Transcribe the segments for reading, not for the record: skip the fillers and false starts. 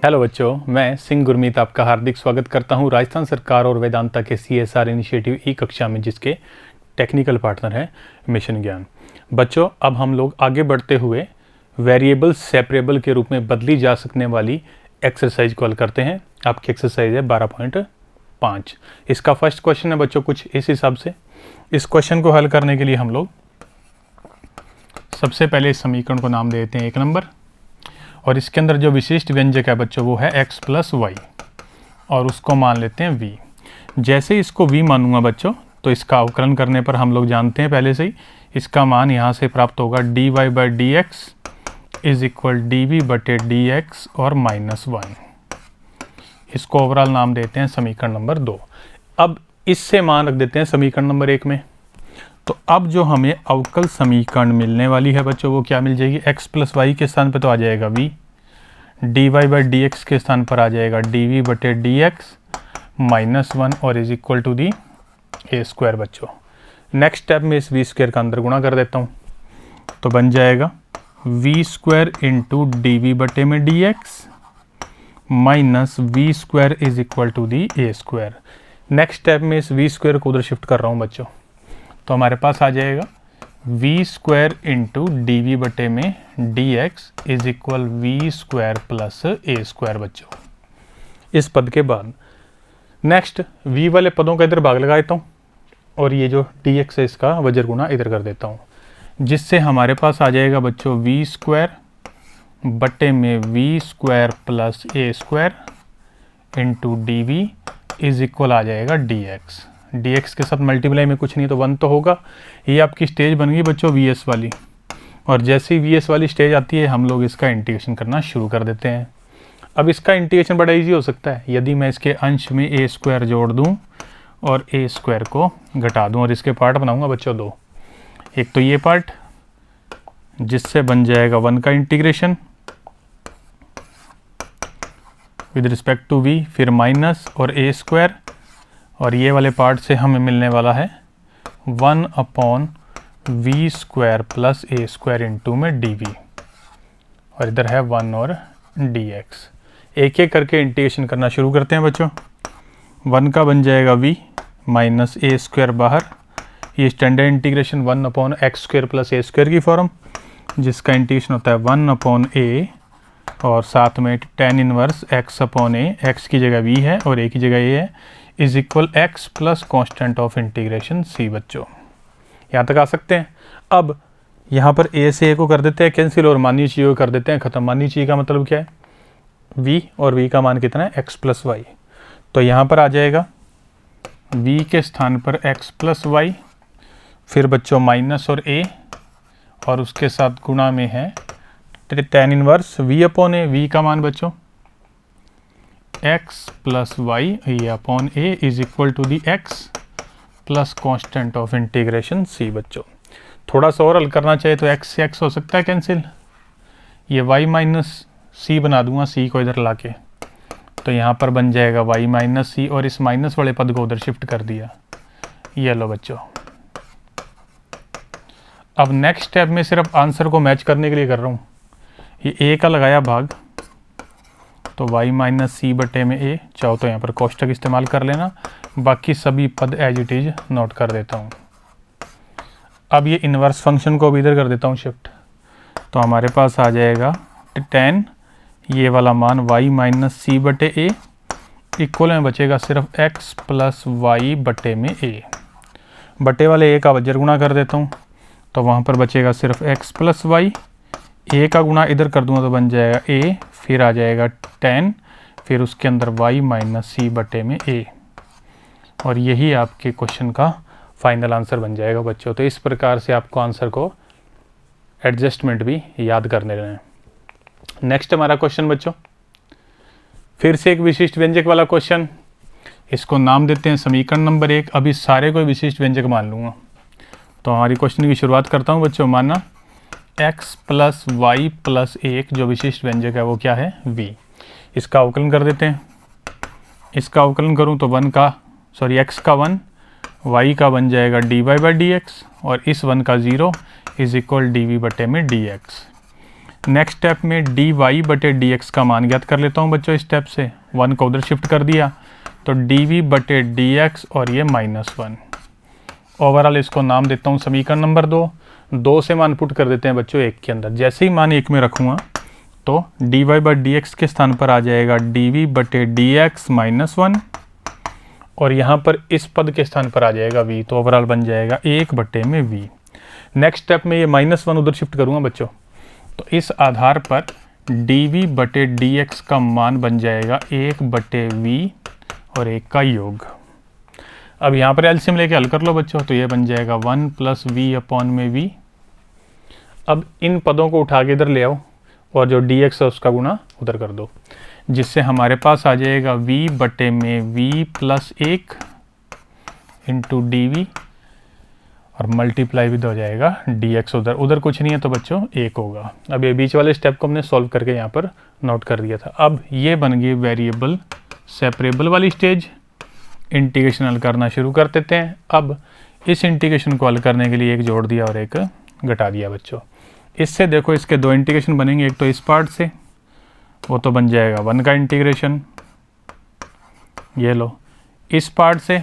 Hello बच्चों, मैं सिंह गुरमीत आपका हार्दिक स्वागत करता हूं राजस्थान सरकार और वेदांता के CSR इनिशिएटिव ई कक्षा में, जिसके टेक्निकल पार्टनर हैं मिशन ज्ञान। बच्चों, अब हम लोग आगे बढ़ते हुए वेरिएबल सेपरेबल के रूप में बदली जा सकने वाली एक्सरसाइज को हल करते हैं। आपकी एक्सरसाइज है 12.5। इसका फर्स्ट क्वेश्चन है बच्चों कुछ इस हिसाब से। इस क्वेश्चन को हल करने के लिए हम लोग सबसे पहले इस समीकरण को नाम दे देते हैं 1 नंबर, और इसके अंदर जो विशिष्ट व्यंजक है बच्चों वो है x + y, और उसको मान लेते हैं v। जैसे इसको v मानूंगा बच्चों, तो इसका अवकलन करने पर हम लोग जानते हैं पहले से ही, इसका मान यहाँ से प्राप्त होगा dy/dx = dv/dx और -1। इसको ओवरऑल नाम देते हैं समीकरण नंबर 2। अब इससे मान रख देते हैं समीकरण नंबर 1 में। तो अब जो हमें अवकल समीकरण मिलने वाली है बच्चों वो क्या मिल जाएगी? x + y के स्थान पर तो आ जाएगा v, dy/dx के स्थान पर आ जाएगा dv/dx -1 और = दी a² बच्चों। नेक्स्ट स्टेप में इस v² का अंदर गुणा कर देता हूँ, तो बन जाएगा v² × dv/dx -v² = दी a²। नेक्स्ट स्टेप में इस v² को उधर शिफ्ट कर रहा हूँ बच्चों, तो हमारे पास आ जाएगा v² × dv/dx = v² + a² बच्चों। इस पद के बाद नेक्स्ट v वाले पदों का इधर भाग लगा देता हूँ, और ये जो dx है इसका वज्र गुणा इधर कर देता हूँ, जिससे हमारे पास आ जाएगा बच्चों v² में v² + a² × dv = आ जाएगा dx। dx के साथ मल्टीप्लाई में कुछ नहीं तो 1 तो होगा। ये आपकी स्टेज बन गई बच्चों vs वाली, और जैसे ही vs वाली स्टेज आती है हम लोग इसका इंटीग्रेशन करना शुरू कर देते हैं। अब इसका इंटीग्रेशन बड़ा इजी हो सकता है यदि मैं इसके अंश में a² जोड़ दूं और a² को घटा दूं, और इसके पार्ट बनाऊंगा बच्चों 2। एक तो ये पार्ट जिससे बन जाएगा 1 का integration with respect to v, फिर माइनस और a², और ये वाले पार्ट से हमें मिलने वाला है 1/v² + a² × में dv, और इधर है 1 और dx। एक एक करके इंटीग्रेशन करना शुरू करते हैं बच्चों। 1 का बन जाएगा v माइनस a² बाहर, ये स्टैंडर्ड इंटीग्रेशन 1/x² + a² की फॉर्म, जिसका इंटीग्रेशन होता है 1/a और साथ में tan इनवर्स x/a, x की जगह v है और a की जगह a है, = x + constant of integration c बच्चों। यहाँ तक आ सकते हैं। अब यहाँ पर a से a को कर देते हैं कैंसिल, और माननीय चीज़ को कर देते हैं ख़त्म। माननीय चीज़ का मतलब क्या है? v, और v का मान कितना है? x + y। तो यहाँ पर आ जाएगा v के स्थान पर x + y, फिर बच्चों माइनस और a, और उसके साथ गुणा में है tan इनवर्स v/a। v का मान बच्चों x + y a/a = the x + constant of integration c बच्चों। थोड़ा सा और हल करना चाहे तो x से x हो सकता है कैंसिल, ये y - c बना दूंगा c को इधर लाके, तो यहाँ पर बन जाएगा y - c, और इस माइनस वाले पद को उधर शिफ्ट कर दिया। ये लो बच्चों। अब नेक्स्ट स्टेप में सिर्फ आंसर को मैच करने के लिए कर रहा हूँ। ये a का लगाया भाग, तो y - c/a में a, चाहो तो यहाँ पर कोष्ठक इस्तेमाल कर लेना, बाकी सभी पद एज इट इज नोट कर देता हूँ। अब ये इन्वर्स फंक्शन को भी इधर कर देता हूँ शिफ्ट, तो हमारे पास आ जाएगा tan ये वाला मान y - c/a इक्वल में बचेगा सिर्फ x + y/a में a। बटे वाले a का वज्र गुणा कर देता हूँ, तो वहाँ पर बचेगा सिर्फ x + y, a का गुणा इधर कर दूंगा तो बन जाएगा a, फिर आ जाएगा tan, फिर उसके अंदर y - c/a में a, और यही आपके क्वेश्चन का फाइनल आंसर बन जाएगा बच्चों। तो इस प्रकार से आपको आंसर को एडजस्टमेंट भी याद करने हैं। नेक्स्ट हमारा क्वेश्चन बच्चों फिर से एक विशिष्ट व्यंजक वाला क्वेश्चन, इसको नाम देते हैं समीकरण नंबर 1। अभी सारे को विशिष्ट व्यंजक मान लूँगा, तो हमारी क्वेश्चन की शुरुआत करता हूँ बच्चों। माना x + y + 1 जो विशिष्ट व्यंजक है वो क्या है? v। इसका अवकलन कर देते हैं। इसका अवकलन करूँ तो x का 1, y का बन जाएगा dy/dx, और इस 1 का 0 = dv/में dx। नेक्स्ट स्टेप में डी वाई बटे डी एक्स का मान ज्ञात कर लेता हूँ बच्चों। इस स्टेप से 1 को उधर शिफ्ट कर दिया तो डी वी बटे डी एक्स और ये -1। ओवरऑल इसको नाम देता हूँ समीकरण नंबर 2। 2 से मान पुट कर देते हैं बच्चों 1 के अंदर। जैसे ही मान 1 में रखूँगा तो D Y by D X के स्थान पर आ जाएगा डी वी बटे डी एक्स -1 और यहाँ पर इस पद के स्थान पर आ जाएगा v। तो ओवरऑल बन जाएगा 1 बटे में v। नेक्स्ट स्टेप में ये -1 उधर शिफ्ट करूँगा बच्चों, तो इस आधार पर dv बटे dx का मान बन जाएगा 1 बटे v और 1 का योग। अब यहाँ पर एलसीएम लेके हल कर लो बच्चों, तो ये बन जाएगा 1 प्लस v अपॉन में v। अब इन पदों को उठा के इधर ले आओ और जो dx है उसका गुणा उधर कर दो, जिससे हमारे पास आ जाएगा v बटे में v plus 1 into D V और मल्टीप्लाई भी हो जाएगा dx। उधर कुछ नहीं है तो बच्चों 1 होगा। अब ये बीच वाले स्टेप को हमने सॉल्व करके यहाँ पर नोट कर दिया था। अब ये बन गई वेरिएबल सेपरेबल वाली स्टेज। इंटीग्रेशन हल करना शुरू कर देते हैं। अब इस इंटीग्रेशन को हल करने के लिए एक जोड़ दिया और एक घटा दिया बच्चों। इससे देखो इसके 2 इंटीग्रेशन बनेंगे, एक तो इस पार्ट से, वो तो बन जाएगा 1 का इंटीग्रेशन, ये लो। इस पार्ट से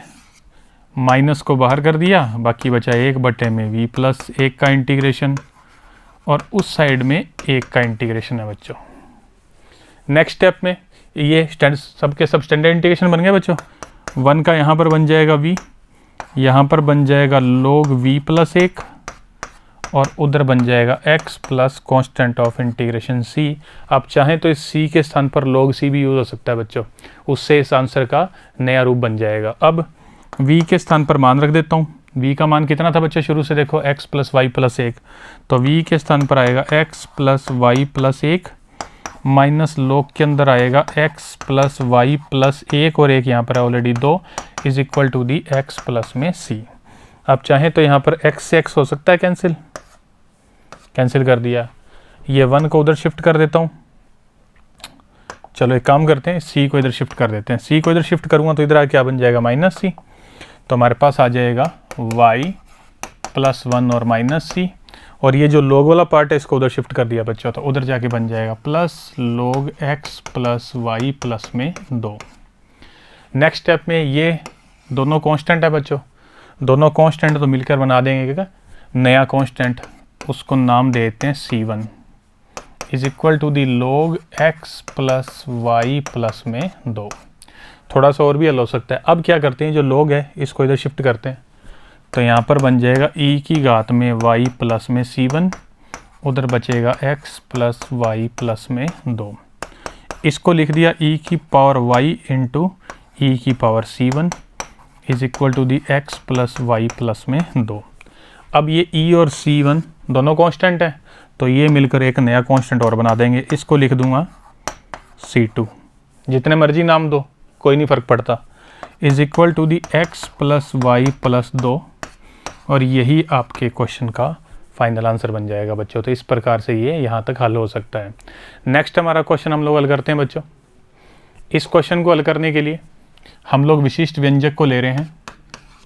माइनस को बाहर कर दिया, बाकी बचा 1 बटे में v प्लस 1 का इंटीग्रेशन और उस साइड में 1 का इंटीग्रेशन है बच्चों। नेक्स्ट स्टेप में ये सबके सब स्टैंडर्ड इंटीग्रेशन बन गए बच्चों। 1 का यहाँ पर बन जाएगा v, यहाँ पर बन जाएगा log v प्लस 1 और उधर बन जाएगा x plus constant of integration c। आप चाहें तो इस c के स्थान पर log c भी यूज़ हो सकता है बच्चों, उससे इस आंसर का नया रूप बन जाएगा। अब v के स्थान पर मान रख देता हूँ। v का मान कितना था बच्चों शुरू से, देखो x प्लस वाई प्लस 1, तो v के स्थान पर आएगा x plus Y plus 1 minus log के अंदर आएगा x प्लस वाई प्लस 1 और 1 यहाँ पर है already 2 is equal to the x plus में c। आप चाहें तो यहाँ पर x से x हो सकता है कैंसिल कर दिया। ये 1 को उधर शिफ्ट कर देता हूँ। चलो एक काम करते हैं, c को इधर शिफ्ट कर देते हैं। c को इधर शिफ्ट करूँगा तो इधर क्या बन जाएगा -c। तो हमारे पास आ जाएगा y प्लस 1 और -c और ये जो log वाला पार्ट है इसको उधर शिफ्ट कर दिया बच्चों, तो उधर जाके बन जाएगा plus log x plus Y plus में 2। नेक्स्ट स्टेप में ये दोनों कांस्टेंट है बच्चों, दोनों कांस्टेंट तो मिलकर बना देंगे क्या नया कांस्टेंट, उसको नाम देते हैं c1 is equal to the log x plus Y plus में 2। थोड़ा सा और भी हल हो सकता है। अब क्या करते हैं, जो log है इसको इधर शिफ्ट करते हैं, तो यहाँ पर बन जाएगा e की घात में y प्लस में c1, उधर बचेगा x प्लस वाई प्लस में 2। इसको लिख दिया e की पावर y इंटू e की power c1 is equal to the x plus Y plus में 2। अब ये e और c1 दोनों कांस्टेंट है, तो ये मिलकर एक नया कांस्टेंट और बना देंगे। इसको लिख दूंगा c2, जितने मर्जी नाम दो कोई नहीं फ़र्क पड़ता, is equal to the x plus Y plus 2 और यही आपके क्वेश्चन का फाइनल आंसर बन जाएगा बच्चों। तो इस प्रकार से ये यहाँ तक हल हो सकता है। नेक्स्ट हमारा क्वेश्चन हम लोग हल करते हैं बच्चों। इस क्वेश्चन को हल करने के लिए हम लोग विशिष्ट व्यंजक को ले रहे हैं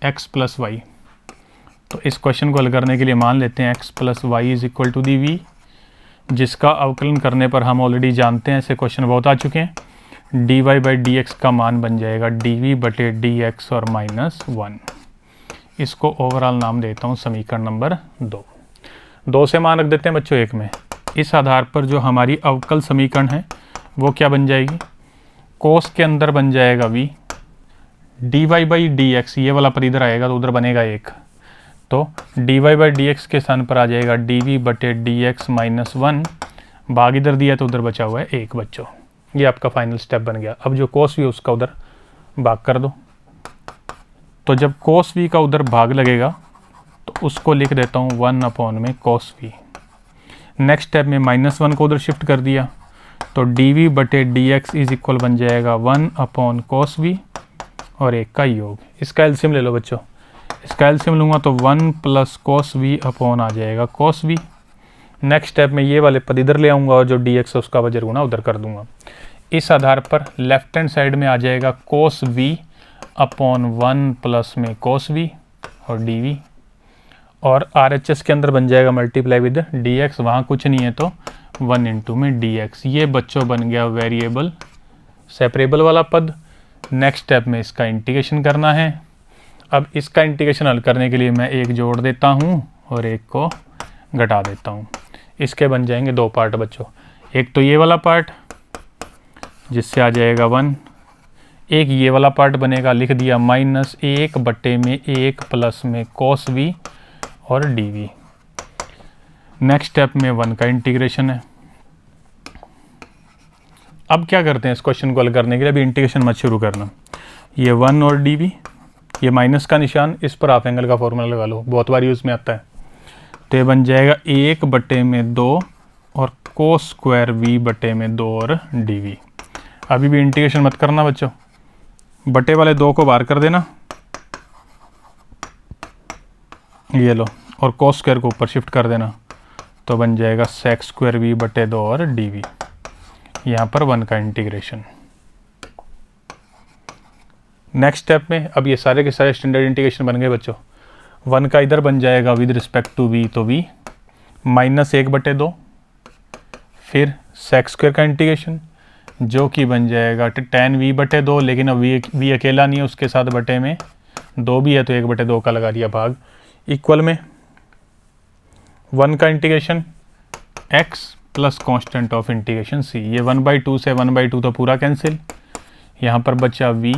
x प्लस वाई। तो इस क्वेश्चन को हल करने के लिए मान लेते हैं x plus Y is equal to the v, जिसका अवकलन करने पर हम ऑलरेडी जानते हैं, ऐसे क्वेश्चन बहुत आ चुके हैं। dy बाई डी एक्स का मान बन जाएगा dv बटे डी एक्स और -1। इसको ओवरऑल नाम देता हूँ समीकरण नंबर 2। 2 से मान रख देते हैं बच्चों 1 में। इस आधार पर जो हमारी अवकल समीकरण है वो क्या बन जाएगी, कोस के अंदर बन जाएगा v, dy by D X ये वाला पद इधर आएगा तो उधर बनेगा 1, तो dy बाई डी एक्स के स्थान पर आ जाएगा dv बटे डी एक्स -1, भाग इधर दिया तो उधर बचा हुआ है 1 बच्चों। ये आपका फाइनल स्टेप बन गया। अब जो कोस v उसका उधर भाग कर दो, तो जब कोस v का उधर भाग लगेगा तो उसको लिख देता हूँ 1 अपॉन में कोस v। नेक्स्ट स्टेप में -1 को उधर शिफ्ट कर दिया तो dv बटे डी एक्स इज इक्वल बन जाएगा 1 अपॉन कोस v और 1 का योग। इसका एलसीएम ले लो बच्चों, इसका एलसीएम लूँगा तो 1 प्लस कोस v अपॉन आ जाएगा कोस v। नेक्स्ट स्टेप में ये वाले पद इधर ले आऊँगा और जो dx है उसका वजर गुना उधर कर दूंगा। इस आधार पर लेफ्ट हैंड साइड में आ जाएगा कोस v अपॉन 1 प्लस में कोस v और dv और RHS के अंदर बन जाएगा मल्टीप्लाई विद dx, वहाँ कुछ नहीं है तो 1 इंटू में dx। ये बच्चों बन गया वेरिएबल सेपरेबल वाला पद। नेक्स्ट स्टेप में इसका इंटीग्रेशन करना है। अब इसका इंटीग्रेशन हल करने के लिए मैं एक जोड़ देता हूँ और एक को घटा देता हूँ। इसके बन जाएंगे दो पार्ट बच्चों, एक तो ये वाला पार्ट जिससे आ जाएगा 1, एक ये वाला पार्ट बनेगा, लिख दिया -1 बटे में 1 प्लस में cos v और dv। नेक्स्ट स्टेप में 1 का इंटीग्रेशन है। अब क्या करते हैं इस क्वेश्चन को हल करने के लिए, अभी इंटीग्रेशन मत शुरू करना। ये 1 और dv, ये माइनस का निशान, इस पर हाफ एंगल का फॉर्मूला लगा लो, बहुत बार यूज़ में आता है। तो ये बन जाएगा 1 बटे में 2 और cos स्क्वायर v बटे में 2 और dv। अभी भी इंटीग्रेशन मत करना बच्चों, बटे वाले 2 को बाहर कर देना, ये लो, और cos स्क्वायर को ऊपर शिफ्ट कर देना, तो बन जाएगा sec स्क्वायर v बटे 2 और dv। यहाँ पर 1 का इंटीग्रेशन। नेक्स्ट स्टेप में अब ये सारे के सारे स्टैंडर्ड इंटीग्रेशन बन गए बच्चों। 1 का इधर बन जाएगा विद रिस्पेक्ट टू v, तो v -1 बटे 2, फिर sec स्क्वायर का इंटीग्रेशन जो कि बन जाएगा tan v बटे 2, लेकिन अब v अकेला नहीं है, उसके साथ बटे में 2 भी है तो 1 बटे 2 का लगा दिया भाग, इक्वल में 1 का integration x plus constant of integration c। ये 1/2 से 1/2 तो पूरा कैंसिल, यहाँ पर बचा v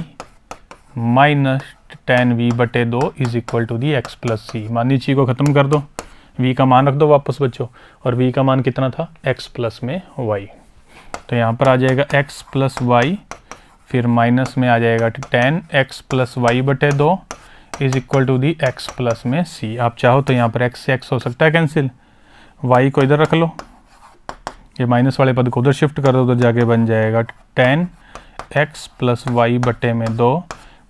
माइनस tan v बटे 2 is equal to the x plus c. मान नीचे को ख़त्म कर दो, v का मान रख दो वापस बच्चों, और v का मान कितना था x प्लस में y। तो यहाँ पर आ जाएगा x प्लस वाई, फिर माइनस में आ जाएगा tan x प्लस वाई बटे 2 is equal to the x plus में c। आप चाहो तो यहाँ पर x से x हो सकता है कैंसिल, y को इधर रख लो, ये माइनस वाले पद को उधर शिफ्ट कर दो तो जाके बन जाएगा tan x प्लस वाई बटे में 2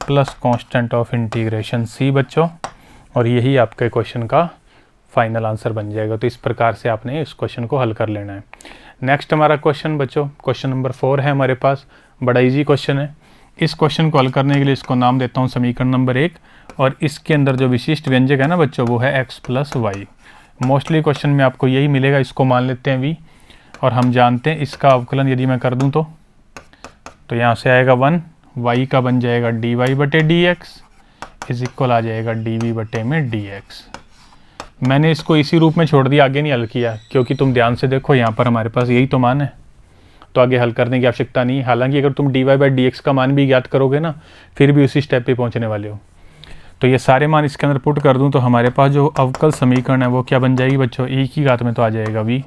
plus constant of integration c बच्चों, और यही आपके क्वेश्चन का फाइनल आंसर बन जाएगा। तो इस प्रकार से आपने इस क्वेश्चन को हल कर लेना है। नेक्स्ट हमारा क्वेश्चन बच्चों, क्वेश्चन नंबर 4 है हमारे पास, बड़ा इजी क्वेश्चन है। इस क्वेश्चन को हल करने के लिए इसको नाम देता हूँ समीकरण नंबर 1, और इसके अंदर जो विशिष्ट व्यंजक है ना बच्चों वो है x plus Y. Mostly question में आपको यही मिलेगा, इसको मान लेते हैं v, और हम जानते हैं इसका अवकलन यदि मैं कर दूँ तो यहाँ से आएगा 1, y का बन जाएगा dy बटे dx इज इक्वल आ जाएगा dv बटे में dx। मैंने इसको इसी रूप में छोड़ दिया, आगे नहीं हल किया, क्योंकि तुम ध्यान से देखो यहाँ पर हमारे पास यही तो मान है, तो आगे हल करने की आवश्यकता नहीं। हालांकि अगर तुम dy बाई dx का मान भी ज्ञात करोगे ना, फिर भी उसी स्टेप पे पहुँचने वाले हो। तो ये सारे मान इसके अंदर पुट कर दूँ तो हमारे पास जो अवकल समीकरण है वो क्या बन जाएगी बच्चों, e की घात में तो आ जाएगा v,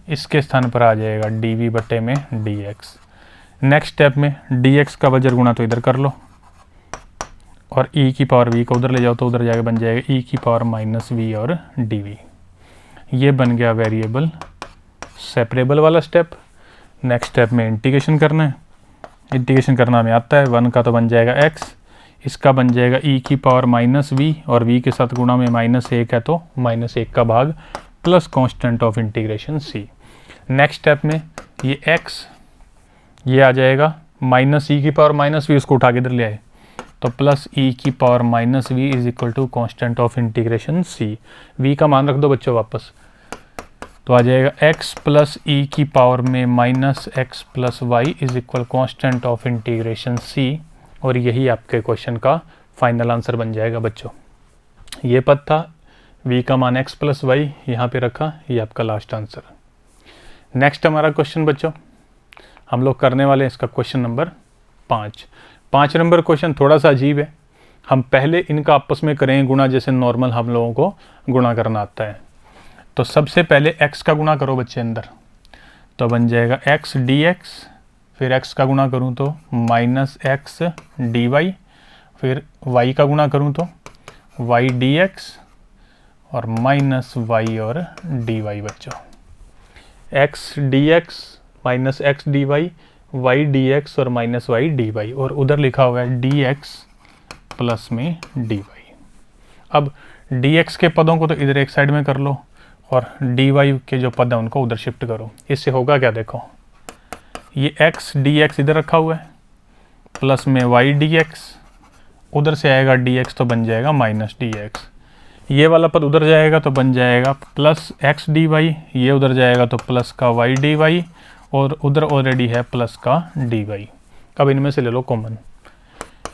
इसके स्थान पर आ जाएगा dv बटे में dx। नेक्स्ट स्टेप में dx का वजर गुणा तो इधर कर लो, और e की पावर v को उधर ले जाओ तो उधर जाके बन जाएगा e की पावर माइनस v और dv। ये बन गया वेरिएबल सेपरेबल वाला स्टेप। नेक्स्ट स्टेप में इंटीग्रेशन करना है, इंटीग्रेशन करना हमें आता है। 1 का तो बन जाएगा x, इसका बन जाएगा e की पावर माइनस v, और v के साथ गुणा में -1 है तो -1 का भाग plus constant of integration c। Next step में ये x ये आ जाएगा माइनस e की पावर माइनस v, उसको उठा के इधर ले आए तो प्लस e की power minus v is equal to constant of integration c। v का मान रख दो बच्चों वापस, तो आ जाएगा x प्लस e की पावर में minus x plus Y is equal constant of integration c, और यही आपके क्वेश्चन का फाइनल आंसर बन जाएगा बच्चों। ये पद था, v का मान x प्लस वाई यहाँ पे रखा, ये आपका लास्ट आंसर। नेक्स्ट हमारा क्वेश्चन बच्चों हम लोग करने वाले हैं इसका क्वेश्चन नंबर 5 नंबर क्वेश्चन थोड़ा सा अजीब है। हम पहले इनका आपस में करेंगे गुणा, जैसे नॉर्मल हम लोगों को गुणा करना आता है। तो सबसे पहले x का गुणा करो बच्चे अंदर, तो बन जाएगा x dx, फिर x का गुणा करूँ तो माइनस x dy, फिर y का गुणा करूँ तो y dx और माइनस y और dy बच्चों। x dx minus x dy, y dx और माइनस y dy, और उधर लिखा हुआ है dx प्लस में dy। अब dx के पदों को तो इधर एक साइड में कर लो, और dy के जो पद हैं उनको उधर शिफ्ट करो। इससे होगा क्या देखो, ये x dx इधर रखा हुआ है, प्लस में y dx, उधर से आएगा dx तो बन जाएगा माइनस dx। ये वाला पद उधर जाएगा तो बन जाएगा प्लस एक्स डी वाई, ये उधर जाएगा तो प्लस का वाई डी वाई, और उधर ऑलरेडी है प्लस का डी वाई। अब इनमें से ले लो कॉमन,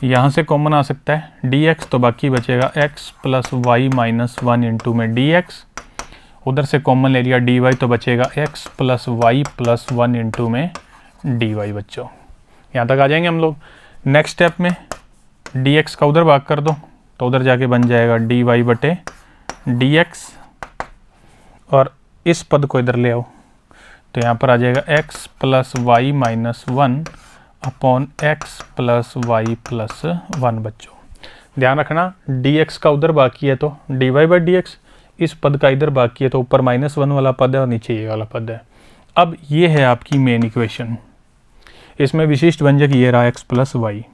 यहाँ से कॉमन आ सकता है डी एक्स, तो बाकी बचेगा X plus Y minus one into में डी एक्स, उधर से कॉमन ले लिया डी वाई, तो बचेगा X plus Y plus one into में डी वाई। बच्चों यहाँ तक आ जाएंगे हम लोग। नेक्स्ट स्टेप में डी एक्स का उधर भाग कर दो, तो उधर जाके बन जाएगा डी वाई बटे डी एक्स, और इस पद को इधर ले आओ, तो यहाँ पर आ जाएगा X plus Y minus one upon X plus Y plus one. बच्चों ध्यान रखना डी एक्स का उधर बाकी है तो D Y by D X, इस पद का इधर बाकी है तो ऊपर माइनस वन वाला पद है और नीचे ये वाला पद है। अब ये है आपकी मेन इक्वेशन, इसमें विशिष्ट व्यंजक ये रहा एक्स प्लस वाई।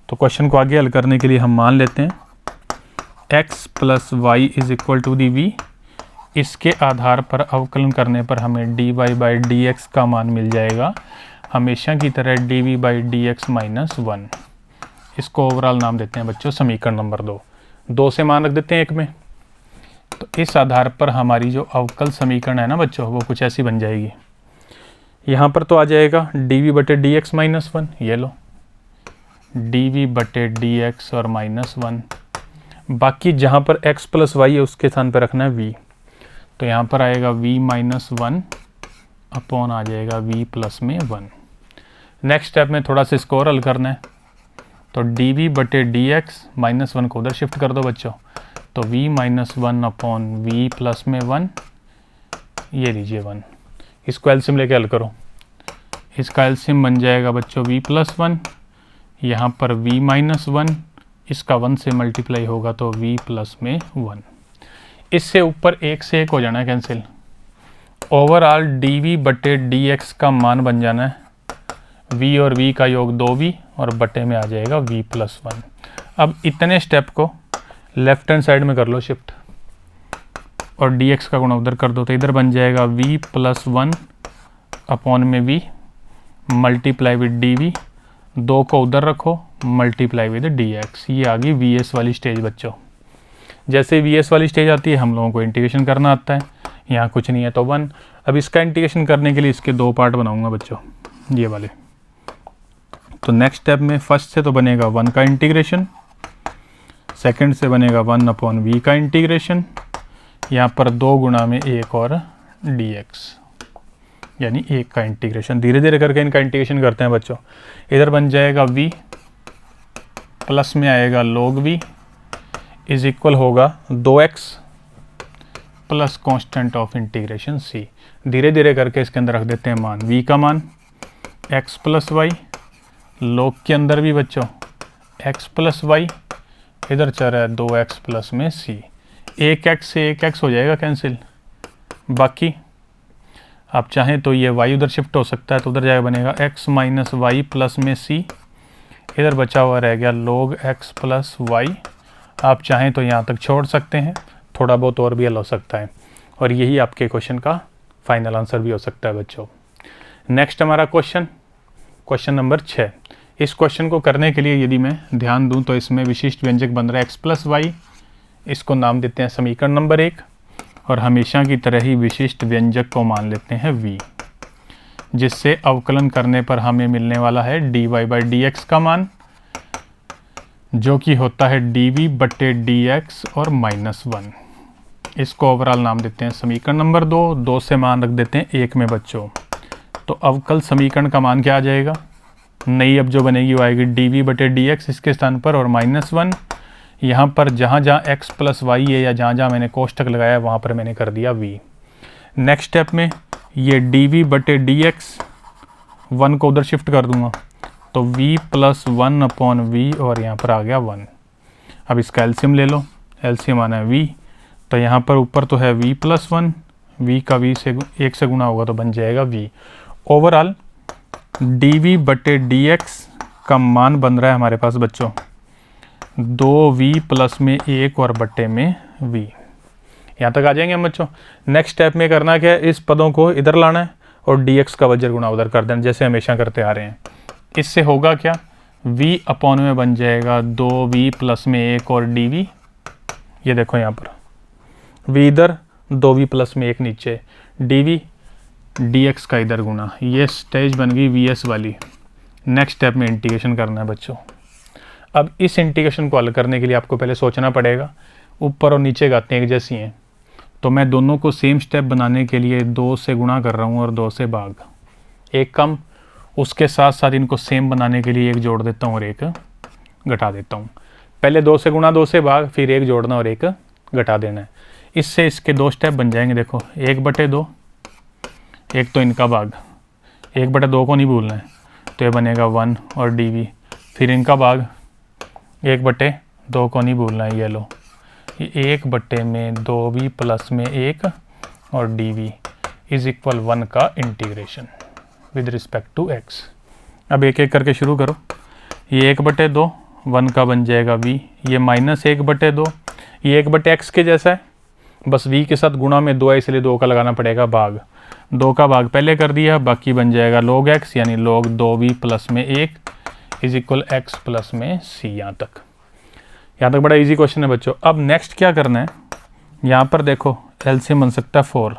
तो क्वेश्चन को आगे हल करने के लिए हम मान लेते हैं X plus Y is equal to the V, इसके आधार पर अवकलन करने पर हमें D Y by D X का मान मिल जाएगा हमेशा की तरह D V by D X minus one. इसको ओवरऑल नाम देते हैं बच्चों समीकरण नंबर 2। 2 से मान रख देते हैं एक में, तो इस आधार पर हमारी जो अवकल समीकरण है ना बच्चों वो कुछ ऐसी बन जाएगी। यहाँ पर तो आ जाएगा डी वी बटे डी एक्स माइनस वन, ये लो डी वी बटे डी एक्स और माइनस वन, बाकी जहाँ पर x प्लस वाई है उसके स्थान पर रखना है v, तो यहाँ पर आएगा v माइनस वन अपॉन आ जाएगा v प्लस में वन। नेक्स्ट स्टेप में थोड़ा सा इसको और हल करना है, तो डी वी बटे डी एक्स माइनस वन को उधर शिफ्ट कर दो बच्चों, तो v minus one upon V plus में वन, ये लीजिए वन। इसको एलसीएम लेके हल करो, इसका एलसीएम बन जाएगा बच्चों v प्लस वन, यहाँ पर v माइनस वन, इसका 1 से मल्टीप्लाई होगा तो v प्लस में 1। इससे ऊपर एक से एक हो जाना है कैंसिल, ओवरऑल dv बटे dx का मान बन जाना है v और v का योग 2v और बटे में आ जाएगा v प्लस 1। अब इतने स्टेप को लेफ्ट हैंड साइड में कर लो शिफ्ट और dx का गुणा उधर कर दो, तो इधर बन जाएगा v प्लस 1 अपॉन में v मल्टीप्लाई विद dv, 2 को उधर रखो मल्टीप्लाई विद dx। ये आ गई vs वाली स्टेज बच्चों। जैसे vs वाली स्टेज आती है हम लोगों को इंटीग्रेशन करना आता है, यहाँ कुछ नहीं है तो 1। अब इसका इंटीग्रेशन करने के लिए इसके 2 पार्ट बनाऊंगा बच्चों ये वाले। तो नेक्स्ट स्टेप में फर्स्ट से तो बनेगा 1 का इंटीग्रेशन, सेकंड से बनेगा 1 अपॉन v का इंटीग्रेशन, यहाँ पर 2 गुणा में 1 और dx यानी 1 का इंटीग्रेशन। धीरे धीरे करके इनका इंटीग्रेशन करते हैं बच्चों। इधर बन जाएगा v प्लस में आएगा log v इज इक्वल होगा 2x plus constant of integration c। धीरे धीरे करके इसके अंदर रख देते हैं मान, v का मान x प्लस वाई, log के अंदर भी बच्चों x प्लस वाई, इधर चल रहा है 2x प्लस में c। 1x से 1x हो जाएगा कैंसिल, बाकी आप चाहें तो ये y उधर शिफ्ट हो सकता है तो उधर जाएगा बनेगा x माइनस वाई प्लस में c, इधर बचा हुआ रह गया log x प्लस वाई। आप चाहें तो यहाँ तक छोड़ सकते हैं, थोड़ा बहुत और भी हल हो सकता है और यही आपके क्वेश्चन का फाइनल आंसर भी हो सकता है बच्चों। नेक्स्ट हमारा क्वेश्चन नंबर 6। इस क्वेश्चन को करने के लिए यदि मैं ध्यान दूं तो इसमें विशिष्ट व्यंजक बन रहा है x प्लस वाई, इसको नाम देते हैं समीकरण नंबर 1 और हमेशा की तरह ही विशिष्ट व्यंजक को मान लेते हैं v, जिससे अवकलन करने पर हमें मिलने वाला है dy बाई dx का मान, जो कि होता है dv बटे dx और माइनस 1। इसको ओवरऑल नाम देते हैं समीकरण नंबर 2। 2 से मान रख देते हैं 1 में बच्चों, तो अवकल समीकरण का मान क्या आ जाएगा, नई अब जो बनेगी वो आएगी dv बटे dx इसके स्थान पर और माइनस 1। यहाँ पर जहाँ जहाँ x प्लस वाई है या जहाँ जहाँ मैंने कोष्ठक लगाया वहाँ पर मैंने कर दिया v। नेक्स्ट स्टेप में ये dv बटे dx 1 को उधर शिफ्ट कर दूंगा तो v प्लस 1 अपॉन वी और यहाँ पर आ गया 1। अब इसका एलसीएम ले लो, एलसीएम आना है v, तो यहाँ पर ऊपर तो है v प्लस 1, v का v से 1 से गुना होगा तो बन जाएगा v। ओवरऑल dv बटे dx का मान बन रहा है हमारे पास बच्चों 2v प्लस में 1 और बट्टे में v। यहाँ तक आ जाएंगे हम बच्चों। नेक्स्ट स्टेप में करना क्या है, इस पदों को इधर लाना है और dx का वज्र गुणा उधर कर देना जैसे हमेशा करते आ रहे हैं। इससे होगा क्या, v अपॉन में बन जाएगा 2v प्लस में 1 और dv, ये देखो यहाँ पर v इधर 2v प्लस में 1 नीचे, dv dx का इधर गुना, ये स्टेज बन गई vs वाली। नेक्स्ट स्टेप में इंटीग्रेशन करना है बच्चों। अब इस इंटीग्रेशन को हल करने के लिए आपको पहले सोचना पड़ेगा, ऊपर और नीचे गाते एक जैसी हैं, तो मैं दोनों को सेम स्टेप बनाने के लिए 2 से गुणा कर रहा हूँ और 2 से भाग, एक कम, उसके साथ साथ इनको सेम बनाने के लिए एक जोड़ देता हूँ और एक घटा देता हूँ। पहले 2 से गुणा 2 से भाग, फिर एक जोड़ना और एक घटा देना है। इससे इसके 2 स्टेप बन जाएंगे। देखो 1/2, एक तो इनका भाग, 1/2 को नहीं भूलना है, तो ये बनेगा 1 और dv, फिर इनका भाग 1/2 को नहीं भूलना है, ये लो, ये 1/2v प्लस में 1 और dv इज इक्वल 1 का integration with respect to x। अब एक एक करके शुरू करो। ये 1/2 1 का बन जाएगा v, ये -1/2, ये 1/x के जैसा है, बस v के साथ गुणा में 2 है इसलिए 2 का लगाना पड़ेगा भाग, 2 का भाग पहले कर दिया, बाकी बन जाएगा log x यानी log 2v प्लस में 1 इज इक्वल x प्लस में c। यहाँ तक बड़ा इजी क्वेश्चन है बच्चों। अब नेक्स्ट क्या करना है, यहाँ पर देखो एलसीएम बन सकता है 4,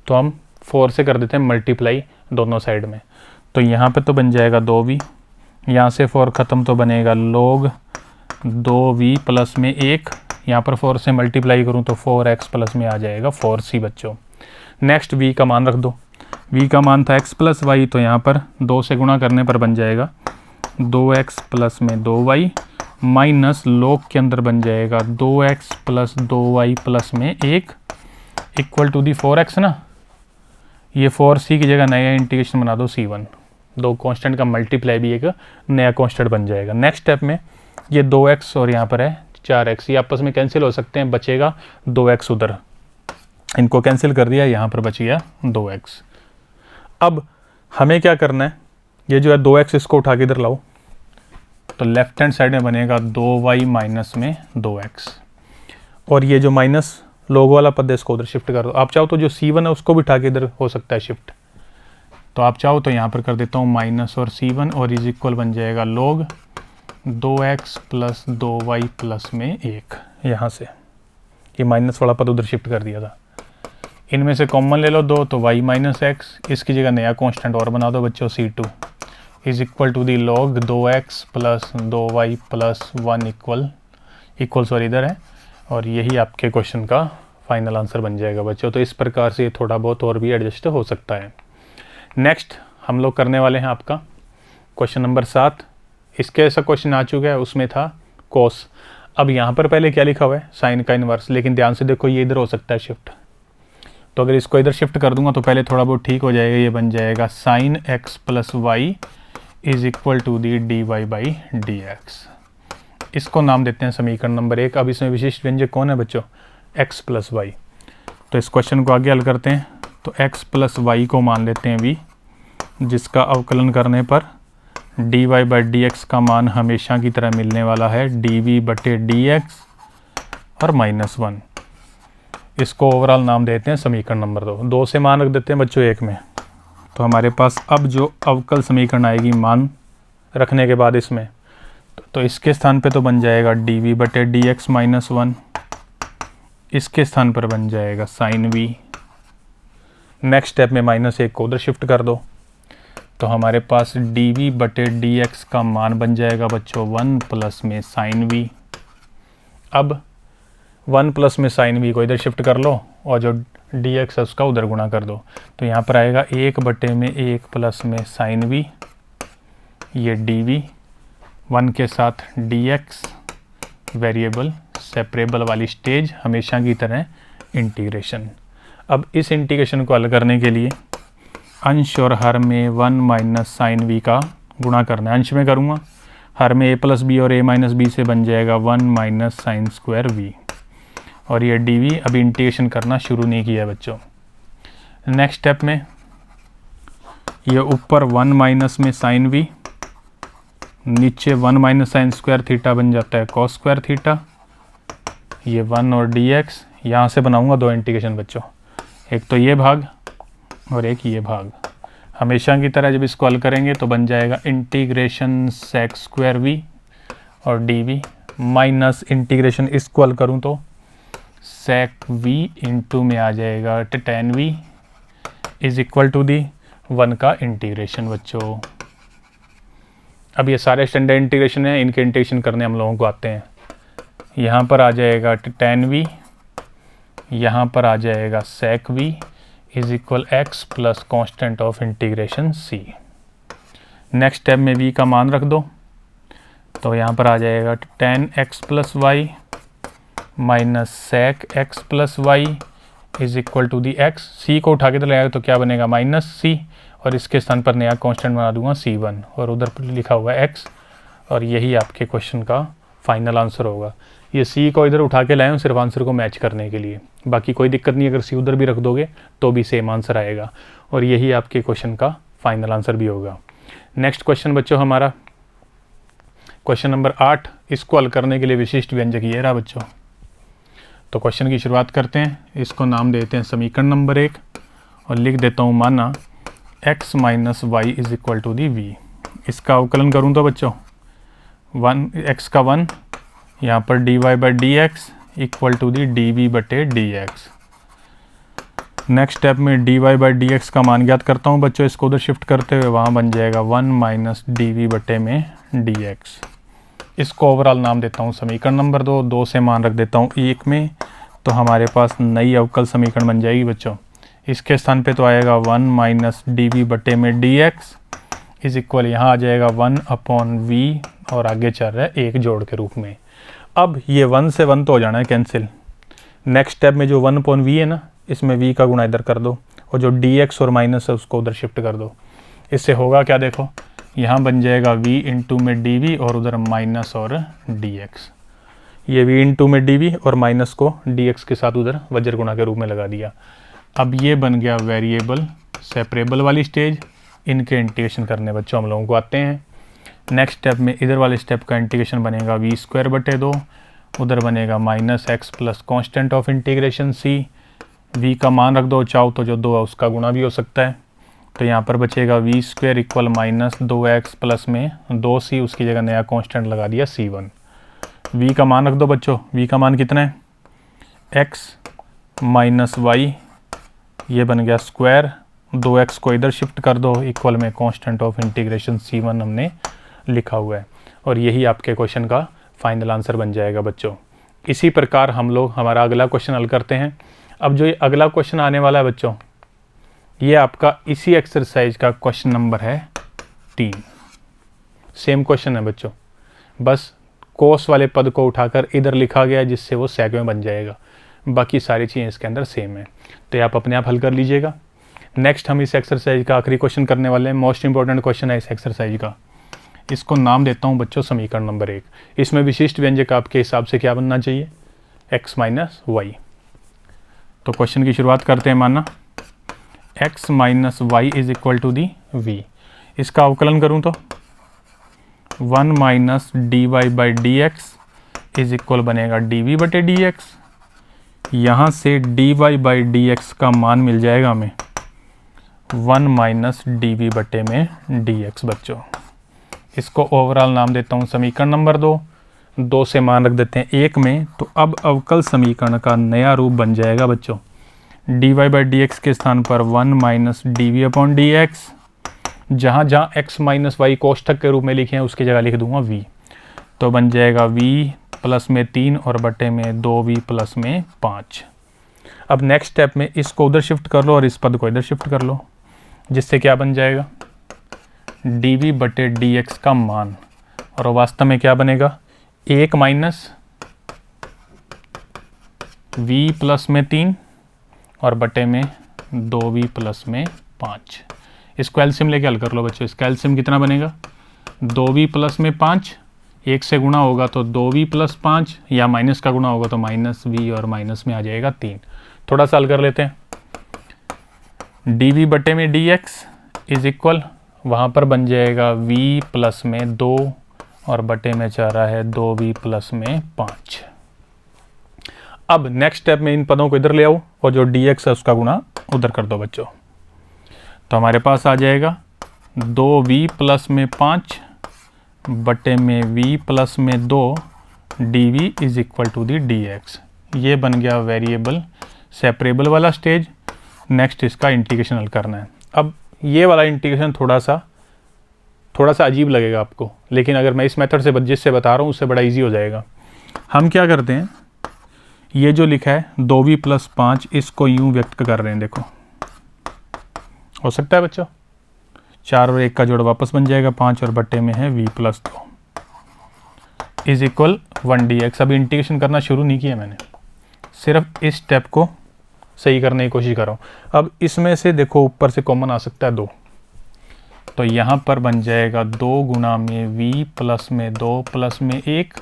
तो हम 4 से कर देते हैं मल्टीप्लाई दोनों साइड में, तो यहाँ पे तो बन जाएगा 2v, यहाँ से 4 ख़त्म तो बनेगा log 2v प्लस में 1, यहाँ पर 4 से मल्टीप्लाई करूँ तो 4x प्लस में आ जाएगा 4c बच्चों। नेक्स्ट v का मान रख दो, v का मान था x प्लस वाई, तो यहाँ पर 2 से गुणा करने पर बन जाएगा 2x प्लस में 2y माइनस log के अंदर बन जाएगा 2x प्लस 2y प्लस में 1 इक्वल टू दी 4x ना, ये 4c की जगह नया इंटीग्रेशन बना दो c1, 2 कांस्टेंट का मल्टीप्लाई भी एक नया कांस्टेंट बन जाएगा। नेक्स्ट स्टेप में ये 2x और यहाँ पर है 4x, ये आपस में कैंसिल हो सकते हैं, बचेगा 2x उधर, इनको कैंसिल कर दिया, यहाँ पर बच गया 2x। अब हमें क्या करना है, ये जो है 2x इसको उठा के इधर लाओ, तो लेफ्ट हैंड साइड में बनेगा 2y माइनस में 2x, और ये जो माइनस लोग वाला पद है इसको उधर शिफ्ट कर दो। आप चाहो तो जो c1 है उसको भी उठा के इधर हो सकता है शिफ्ट, तो आप चाहो तो यहाँ पर कर देता हूँ माइनस और c1 और इज इक्वल बन जाएगा log 2x plus 2y plus में 1, यहाँ से ये माइनस वाला पद उधर शिफ्ट कर दिया था। इनमें से कॉमन ले लो 2, तो y माइनस एक्स, इसकी जगह नया कांस्टेंट और बना दो बच्चों c2 is equal to the log 2x plus 2y plus 1 equal sorry इधर है, और यही आपके क्वेश्चन का फाइनल आंसर बन जाएगा बच्चों। तो इस प्रकार से ये थोड़ा बहुत और भी एडजस्ट हो सकता है। नेक्स्ट हम लोग करने वाले हैं आपका क्वेश्चन नंबर 7। इसके ऐसा क्वेश्चन आ चुका है, उसमें था कोस। अब यहाँ पर पहले क्या लिखा हुआ है, साइन का इनवर्स, लेकिन ध्यान से देखो ये इधर हो सकता है शिफ्ट, तो अगर इसको इधर शिफ्ट कर दूंगा तो पहले थोड़ा बहुत ठीक हो जाएगा, ये बन जाएगा sine x plus Y is equal to the D Y by D X. इसको नाम देते हैं समीकरण नंबर 1। अब इसमें विशिष्ट व्यंजक कौन है बच्चों, x प्लस वाई। तो इस क्वेश्चन को आगे हल करते हैं, तो x प्लस वाई को मान लेते हैं v, जिसका अवकलन करने पर D Y by D X का मान हमेशा की तरह मिलने वाला है डी वी बटे डी एक्स और -1। इसको ओवरऑल नाम देते हैं समीकरण नंबर 2। 2 से मान रख देते हैं बच्चों 1 में, तो हमारे पास अब जो अवकल समीकरण आएगी मान रखने के बाद इसमें, तो इसके स्थान पे तो बन जाएगा डी वी बटे डी एक्स -1, इसके स्थान पर बन जाएगा साइन वी। नेक्स्ट स्टेप में -1 को उधर शिफ्ट कर दो, तो हमारे पास डी वी बटे डी एक्स का मान बन जाएगा बच्चों 1 प्लस में साइन वी। अब 1 प्लस में साइन वी को इधर शिफ्ट कर लो और जो डी एक्स है उसका उधर गुणा कर दो, तो यहाँ पर आएगा 1 बटे में 1 प्लस में साइन वी, ये डी वी 1 के साथ डी एक्स वेरिएबल सेपरेबल वाली स्टेज हमेशा की तरह इंटीग्रेशन। अब इस इंटीग्रेशन को हल करने के लिए अंश और हर में 1 माइनस साइन वी का गुणा करना है। अंश में करूँगा, हर में a प्लस बी और a माइनस बी से बन जाएगा 1 माइनस साइन स्क्वायर वी, और ये डी वी अभी इंटीग्रेशन करना शुरू नहीं किया है बच्चों। नेक्स्ट स्टेप में ये ऊपर 1 माइनस में साइन वी, नीचे 1 माइनस साइन स्क्वायर थीटा बन जाता है कॉस स्क्वायर थीटा, ये 1 और डी एक्स। यहाँ से बनाऊँगा 2 इंटीग्रेशन बच्चों, एक तो ये भाग और एक ये भाग। हमेशा की तरह जब इसको हल करेंगे तो बन जाएगा इंटीग्रेशन सेक स्क्वायर वी और D V minus integration equal करूँ तो sec v इंटू में आ जाएगा tan v is equal to the 1 का इंटीग्रेशन बच्चों। अब ये सारे स्टैंडर्ड इंटीग्रेशन है, इनके इंटीग्रेशन करने हम लोगों को आते हैं। यहाँ पर आ जाएगा tan v, यहाँ पर आ जाएगा sec v is equal x plus constant of integration c। Next step में v का मान रख दो, तो यहाँ पर आ जाएगा tan x plus Y minus sec x plus Y is equal to the x। c को उठा के तो लगाएगा तो क्या बनेगा माइनस c, और इसके स्थान पर नया कांस्टेंट बना दूंगा c1 और उधर पर लिखा हुआ है x, और यही आपके क्वेश्चन का फाइनल आंसर होगा। ये c को इधर उठा के लाए हूँ सिर्फ आंसर को मैच करने के लिए, बाकी कोई दिक्कत नहीं, अगर c उधर भी रख दोगे तो भी सेम आंसर आएगा, और यही आपके क्वेश्चन का फाइनल आंसर भी होगा। नेक्स्ट क्वेश्चन बच्चों हमारा क्वेश्चन नंबर 8, इसको हल करने के लिए विशिष्ट व्यंजक ये रहा बच्चों। तो क्वेश्चन की शुरुआत करते हैं, इसको नाम देते हैं समीकरण नंबर 1 और लिख देता हूँ माना x minus Y is equal to the v। इसका अवकलन करूँ तो बच्चों 1 x का 1 यहाँ पर dy by D X equal to the dv बटे डी एक्स। नेक्स्ट स्टेप में dy बाई डी एक्स का मान ज्ञात करता हूँ बच्चों, इसको उधर शिफ्ट करते हुए वहाँ बन जाएगा 1 माइनस dv बटे में dx। इसको ओवरऑल नाम देता हूँ समीकरण नंबर 2 से मान रख देता हूँ 1 में, तो हमारे पास नई अवकल समीकरण बन जाएगी बच्चों। इसके स्थान पे तो आएगा 1 माइनस dv बटे में dx इज इक्वल यहाँ आ जाएगा 1 अपॉन v और आगे चल रहा है 1 जोड़ के रूप में। अब ये 1 से 1 तो हो जाना है कैंसिल। नेक्स्ट स्टेप में जो 1 अपॉन v है ना, इसमें v का गुणा इधर कर दो, और जो dx और माइनस है उसको उधर शिफ्ट कर दो। इससे होगा क्या देखो, यहाँ बन जाएगा v इंटू में dv और उधर माइनस और dx। ये v इंटू में dv और माइनस को dx के साथ उधर वज्र गुणा के रूप में लगा दिया। अब ये बन गया वेरिएबल सेपरेबल वाली स्टेज। इनके इंटीग्रेशन करने बच्चों हम लोगों को आते हैं। नेक्स्ट स्टेप में इधर वाले स्टेप का इंटीग्रेशन बनेगा v स्क्वायर बटे 2, उधर बनेगा minus x plus constant of integration c। v का मान रख दो, चाहो तो जो 2 है उसका गुणा भी हो सकता है, तो यहाँ पर बचेगा v square equal minus 2x plus में 2c, उसकी जगह नया कांस्टेंट लगा दिया c1। v का मान रख दो बच्चों, v का मान कितना है x माइनस वाई, ये बन गया स्क्वायर, 2x को इधर शिफ्ट कर दो इक्वल में कांस्टेंट ऑफ इंटीग्रेशन c1 हमने लिखा हुआ है, और यही आपके क्वेश्चन का फाइनल आंसर बन जाएगा बच्चों। इसी प्रकार हम लोग हमारा अगला क्वेश्चन हल करते हैं। अब जो ये अगला क्वेश्चन आने वाला है बच्चों, ये आपका इसी एक्सरसाइज का क्वेश्चन नंबर है 3। सेम क्वेश्चन है बच्चों, बस कोस वाले पद को उठाकर इधर लिखा गया जिससे वो सेक में बन जाएगा, बाकी सारी चीज़ें इसके अंदर सेम है, तो ये आप अपने आप हल कर लीजिएगा। नेक्स्ट हम इस एक्सरसाइज का आखिरी क्वेश्चन करने वाले हैं, मोस्ट इंपॉर्टेंट क्वेश्चन है इस एक्सरसाइज का। इसको नाम देता हूँ बच्चों समीकरण नंबर 1। इसमें विशिष्ट व्यंजक आपके हिसाब से क्या बनना चाहिए, x माइनस वाई। तो क्वेश्चन की शुरुआत करते हैं, माना x minus Y is equal to the v। इसका अवकलन करूँ तो 1 minus D Y by D X is equal बनेगा dv बटे dx। यहाँ से dy बाई dx का मान मिल जाएगा हमें 1 माइनस dv बटे में dx बच्चों। इसको ओवरऑल नाम देता हूँ समीकरण नंबर 2 से मान रख देते हैं 1 में, तो अब अवकल समीकरण का नया रूप बन जाएगा बच्चों, dy बाई dx के स्थान पर 1 माइनस dv अपॉन dx। जहाँ जहाँ x माइनस वाई कोष्ठक के रूप में लिखे हैं उसकी जगह लिख दूंगा v, तो बन जाएगा v प्लस में 3 और बटे में 2v प्लस में 5। अब नेक्स्ट स्टेप में इसको उधर शिफ्ट कर लो और इस पद को इधर शिफ्ट कर लो, जिससे क्या बन जाएगा dv बटे dx का मान, और वास्तव में क्या बनेगा 1 माइनस v प्लस में 3 और बटे में 2v प्लस में 5। इसको एलसीएम लेके हल कर लो बच्चों। इसका एलसीएम कितना बनेगा 2v प्लस में 5, 1 से गुणा होगा तो 2v प्लस 5, या माइनस का गुणा होगा तो माइनस v और माइनस में आ जाएगा 3। थोड़ा सा हल कर लेते हैं, dv बटे में dx इज इक्वल वहाँ पर बन जाएगा v प्लस में 2 और बटे में चाह रहा है 2v प्लस में 5। अब नेक्स्ट स्टेप में इन पदों को इधर ले आओ और जो dx है उसका गुणा उधर कर दो बच्चों, तो हमारे पास आ जाएगा 2v प्लस में 5 बटे में v प्लस में 2 D is equal to the D X. ये बन गया वेरिएबल सेपरेबल वाला स्टेज। नेक्स्ट इसका इंटीग्रेशन हल करना है। अब ये वाला इंटीग्रेशन थोड़ा सा अजीब लगेगा आपको, लेकिन अगर मैं इस मेथड से जिससे बता रहा हूँ उससे बड़ा इजी हो जाएगा। हम क्या करते हैं, ये जो लिखा है 2v + 5 इसको यूं व्यक्त कर रहे हैं। देखो हो सकता है बच्चों, 4 और 1 का जोड़ वापस बन जाएगा 5 और बट्टे में है v + 2 इज इक्वल 1dx। अभी इंटीग्रेशन करना शुरू नहीं किया मैंने, सिर्फ इस स्टेप को सही करने की कोशिश कर रहा हूँ। अब इसमें से देखो ऊपर से कॉमन आ सकता है 2, तो यहाँ पर बन जाएगा 2 गुणा में v प्लस में 2 प्लस में 1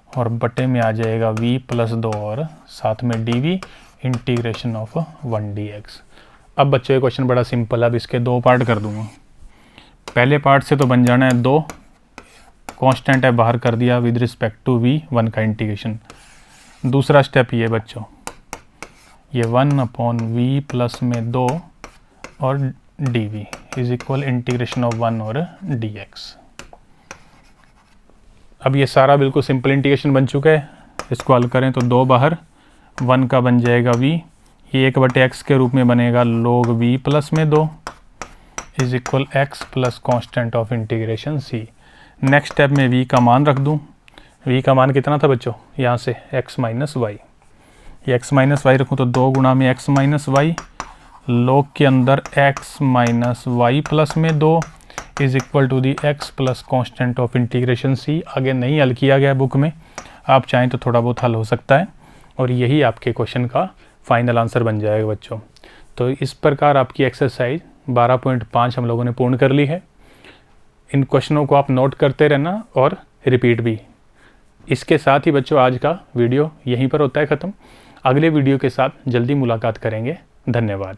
और बटे में आ जाएगा v + 2 और साथ में dv इंटीग्रेशन ऑफ 1dx। अब बच्चों ये क्वेश्चन बड़ा सिंपल है, अब इसके 2 पार्ट कर दूंगा। पहले पार्ट से तो बन जाना है 2, कांस्टेंट है बाहर कर दिया विद रिस्पेक्ट टू v1 का इंटीग्रेशन। दूसरा स्टेप ये बच्चों, ये 1/v प्लस में 2 और dv is equal integration of 1 और dx। अब ये सारा बिल्कुल सिंपल इंटीग्रेशन बन चुका है। इसको हल करें तो 2 बाहर, 1 का बन जाएगा v, ये 1/x के रूप में बनेगा log v प्लस में 2 is equal x plus constant of integration c। Next step में v का मान रख दूं। v का मान कितना था बच्चों, यहाँ से x - y, ये x - y रखूँ तो 2 गुणा में x - y log के अंदर x - y प्लस में 2 is equal to the x plus constant of integration c। आगे नहीं हल किया गया बुक में, आप चाहें तो थोड़ा बहुत हल हो सकता है और यही आपके क्वेश्चन का फाइनल आंसर बन जाएगा बच्चों। तो इस प्रकार आपकी एक्सरसाइज 12.5 हम लोगों ने पूर्ण कर ली है। इन क्वेश्चनों को आप नोट करते रहना और रिपीट भी। इसके साथ ही बच्चों आज का वीडियो यहीं पर होता है ख़त्म। अगले वीडियो के साथ जल्दी मुलाकात करेंगे। धन्यवाद।